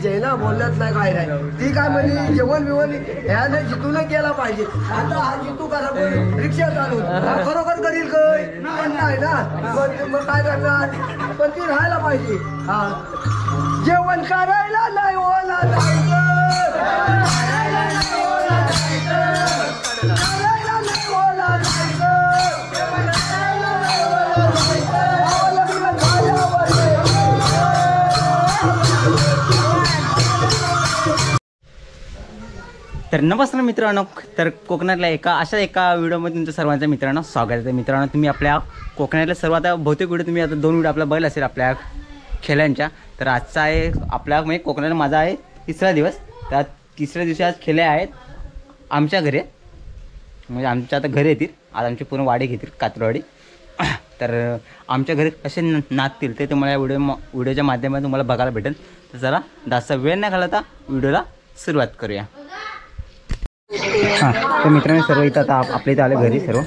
पाहिजे ना, बोलत नाही काय नाही. ती काय म्हणजे जेवण बिवण ह्याने जितून केला पाहिजे. आता हा जितू कसा रिक्षा चालू खरोखर करील काय पण नाही ना, मग काय करणार. पण ती राहायला पाहिजे. हा जेवण करायला नाही ओला जायचं, करायला नाही ओला जायचं. तर नमस्कार मित्रांनो, तर कोकणातल्या एका व्हिडिओमध्ये तुमचं सर्वांच्या मित्रांनो स्वागत आहे. मित्रांनो, तुम्ही आपल्या कोकणातल्या सर्व आता बहुतेक व्हिडिओ तुम्ही आता 2 व्हिडिओ आपला बघितला असेल आपल्या खेळ्यांच्या. तर आजचा आहे आपल्या म्हणजे कोकणात माझा आहे 3रा दिवस. त्या 3ऱ्या दिवशी आज खेळे आहेत आमच्या घरी, म्हणजे आमच्या आता घरी येतील आज, आमची पूर्ण वाडी घेतील कात्रवाडी. तर आमच्या घरी कसे नाचतील ते तुम्हाला या व्हिडिओच्या माध्यमातून तुम्हाला बघायला भेटेल. तर जरा जास्त वेळ नाही घालवता व्हिडिओला सुरुवात करूया. हां, तर मित्रांनो सर्व इथं आता आपल्या इथं आले घरी सर्व.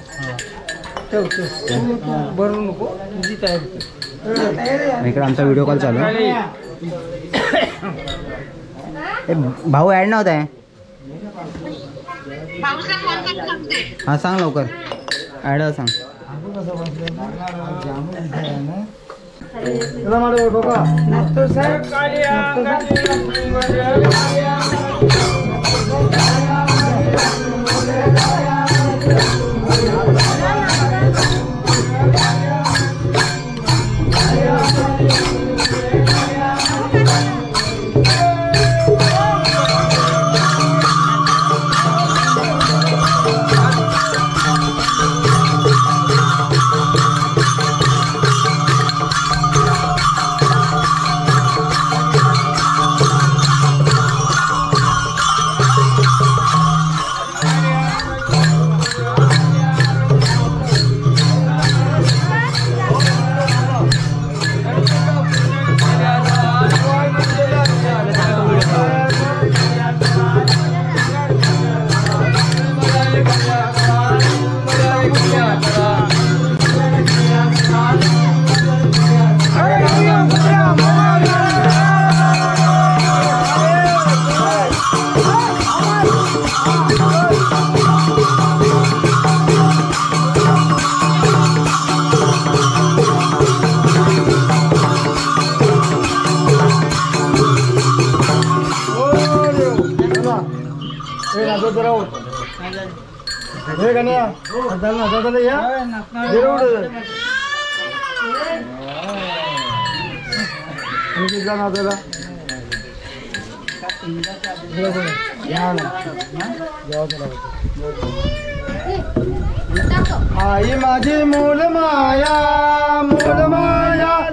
इकडे आमचा व्हिडिओ कॉल चालू आहे. भाऊ ॲड नव्हता आहे. हां सांग लवकर ॲड सांग. आई माझी मूल माया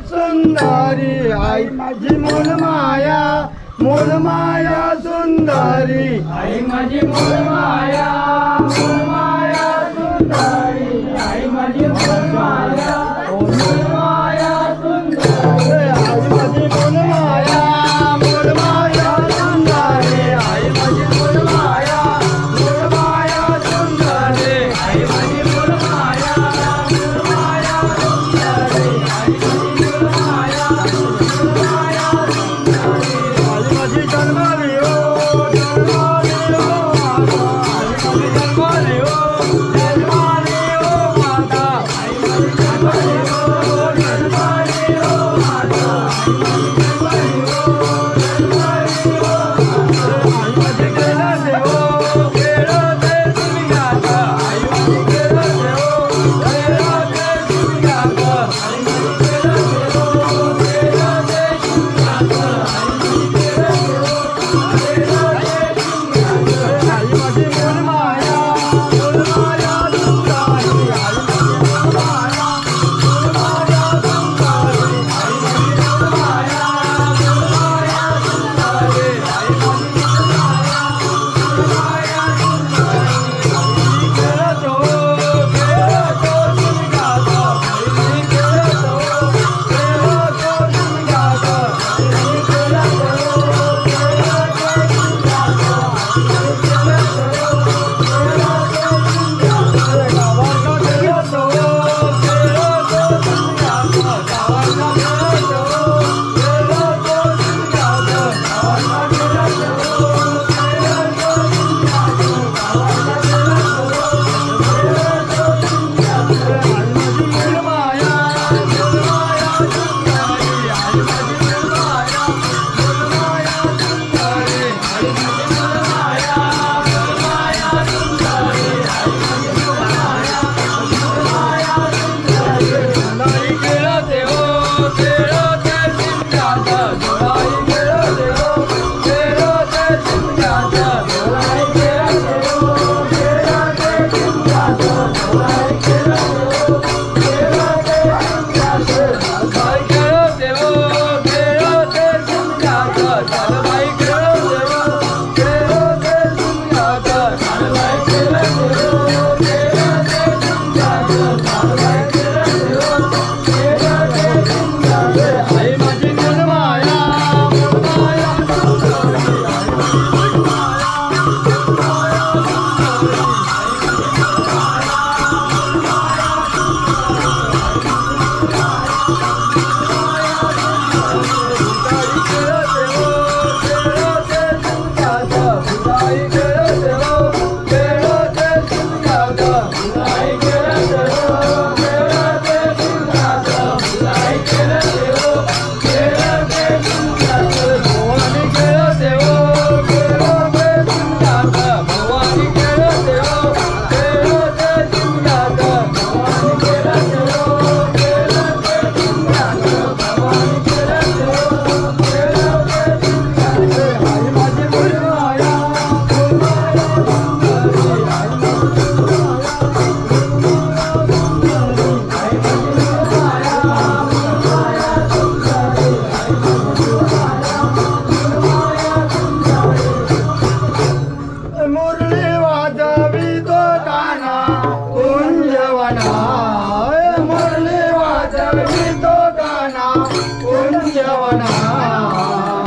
सुंदरी, आई माझी मूल माया सुंदरी, आई माझी मूल माया सुंदरी, आई माझी मूल माया सुंदरी, आई माझी मूल माया सुंदरी, आई माझी मूल माया सुंदरी, आई माझी मूल माया सुंदरी.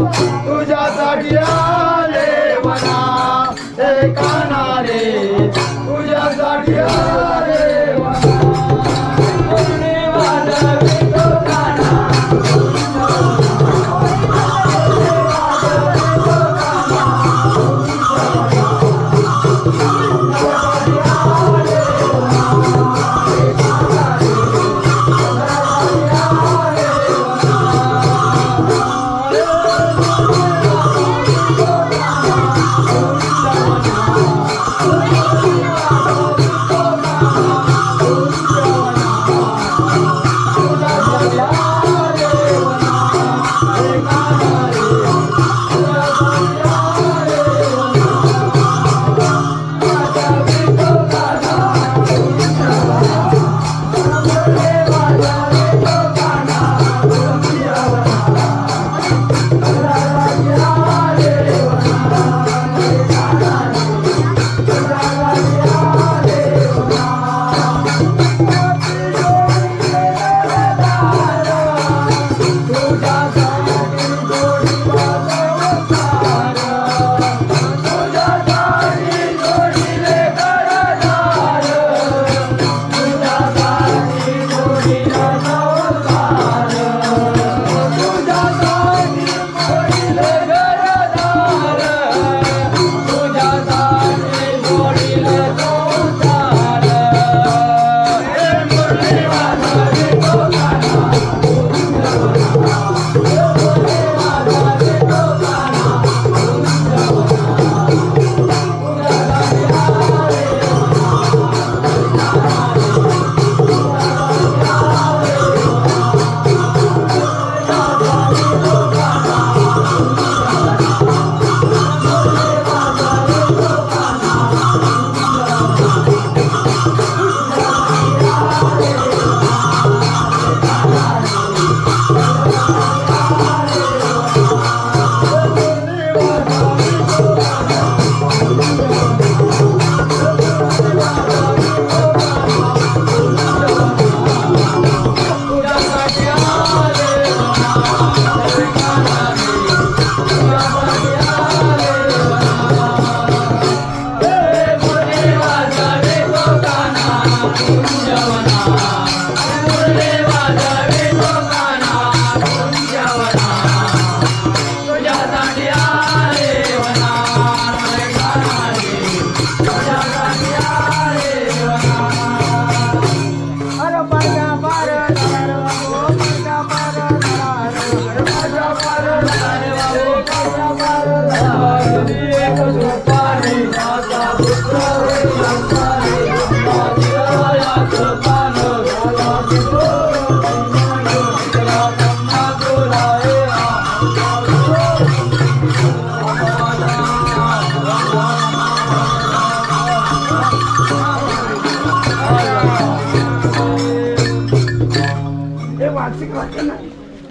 तुझ्यासाठी आले वना हे काना रे तुझ्यासाठी आले वना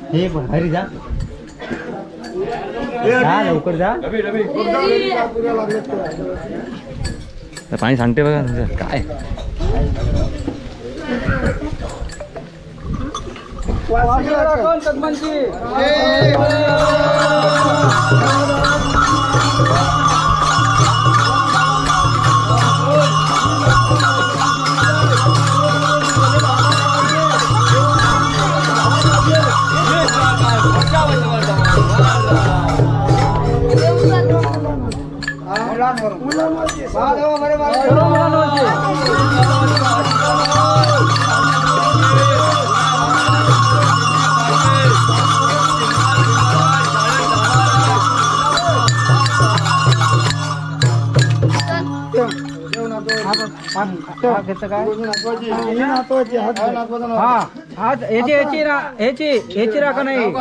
हे हरी जा लवकर जा पाणी सांगते बघा तुमचं काय याची राखा नाही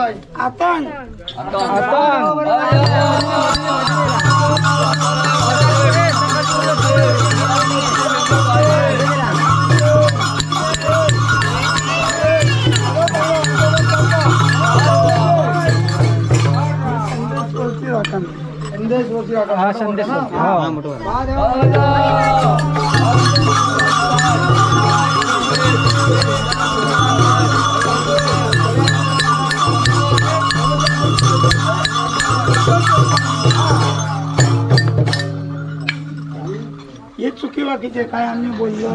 संदेश हे चुकी बाकीचे काय आम्ही बोललो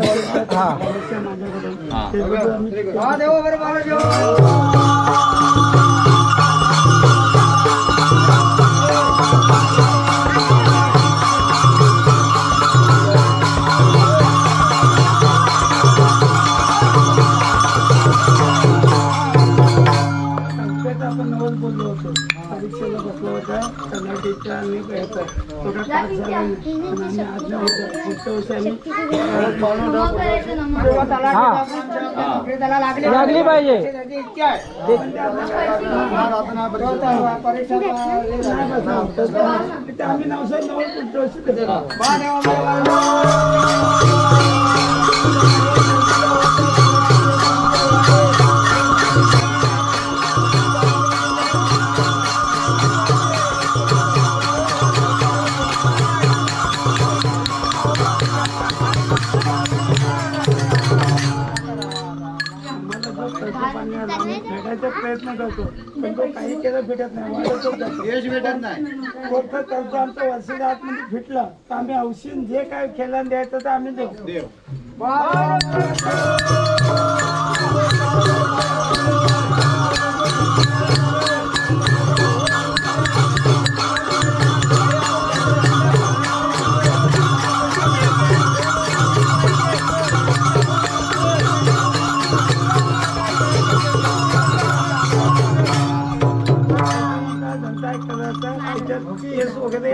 आपण नवल बोललो होतो परीक्षेला बसलो होता कर्नाटकच्या आणि थोडा तास झाला आणि आज्ञा होता पुढच्या वर्षी आम्ही लागली पाहिजे आम्ही नवसाहेब नवल पुढच्या भेटायचा प्रयत्न करतो पण तो काही केलं भेटत नाही यश भेटत नाही करतो आमचं वर्षाच्या आतमध्ये फिटलं तर आम्ही औषध जे काय खेळायला द्यायचं तर आम्ही देऊ वगैरे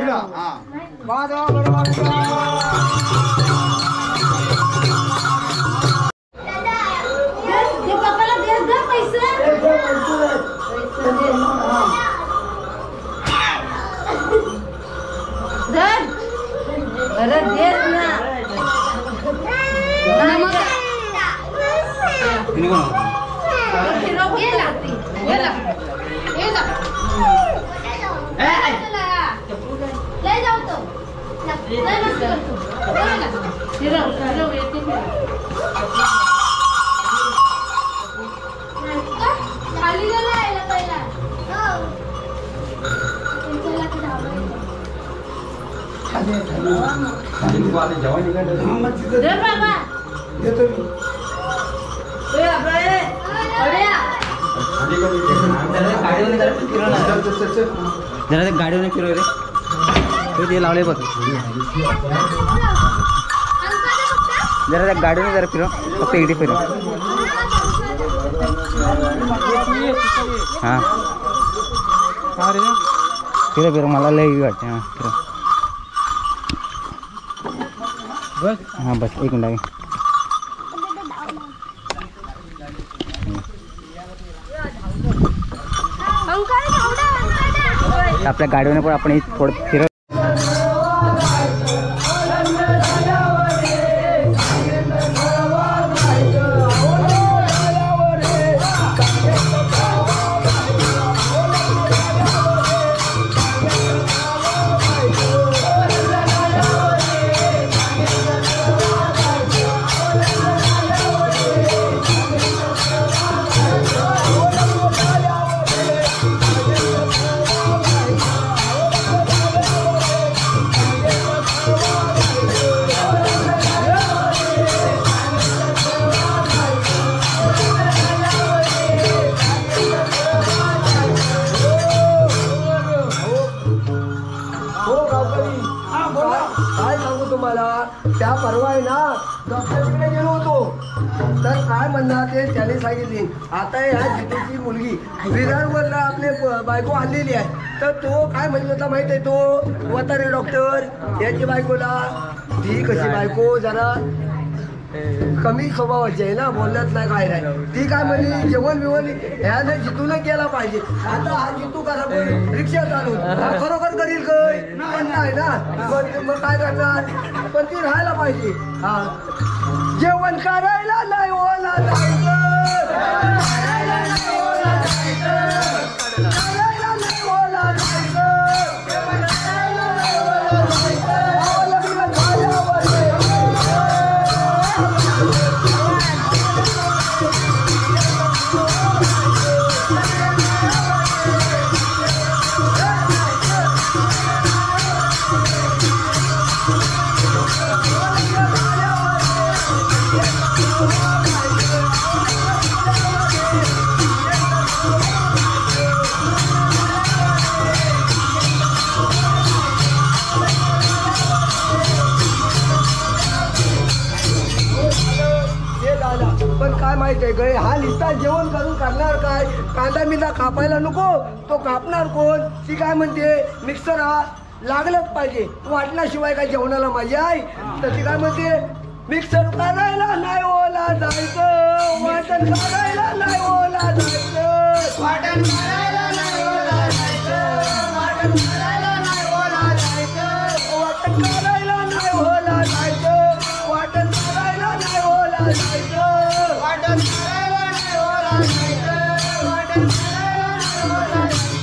जरा गाडीवर फिरव रे ते लावले बघ जरा त्या गाडीवर जरा फिरव फक्त इकडे फिरव हां फिरव फिरव मला लई वाटते हां फिरव बस हां बस एक मिनिट आपल्या गाडीवर पण आपण थोडं फिरव त्या परवा आहे ना डॉक्टरकडे गेलो होतो तर काय म्हणणार ते त्याने सांगितले आता ह्या जितेची मुलगी विरारवरला आपले बायको आणलेली आहे तर तो काय म्हणत होता माहित आहे तो वतारे डॉक्टर याची बायकोला ती कशी बायको जरा कमी स्वभावाची आहे ना बोलण्यात नाही काय नाही ती काय म्हणली जेवण बिवण ह्याने जितून केला पाहिजे आता हा जितू कसा रिक्षा चालून खरोखर करील काय पण नाही ना मग काय करणार पण ती राहायला पाहिजे हा जेवण करायला नाही ओला माहित आहे काय हा निस्ता जेवण करून करणार काय कांदा मिंदा कापायला नको तो कापणार कोण ती काय म्हणते मिक्सर हा लागलंच पाहिजे वाटल्याशिवाय काय जेवणाला मजा आहे तर ती काय म्हणते मिक्सर करायला नाही ओला जायचं वाटण करायला नाही ओला जायचं वाटण करायला नाही ओला जायचं वाटण करायला नाही ओला जायचं वाटण करायला नाही ओला जायचं वाटण करायला नाही ओला जायचं वाटण करायला नाही ओला जायचं वाटण करायला नाही ओला जायचं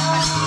Thank you.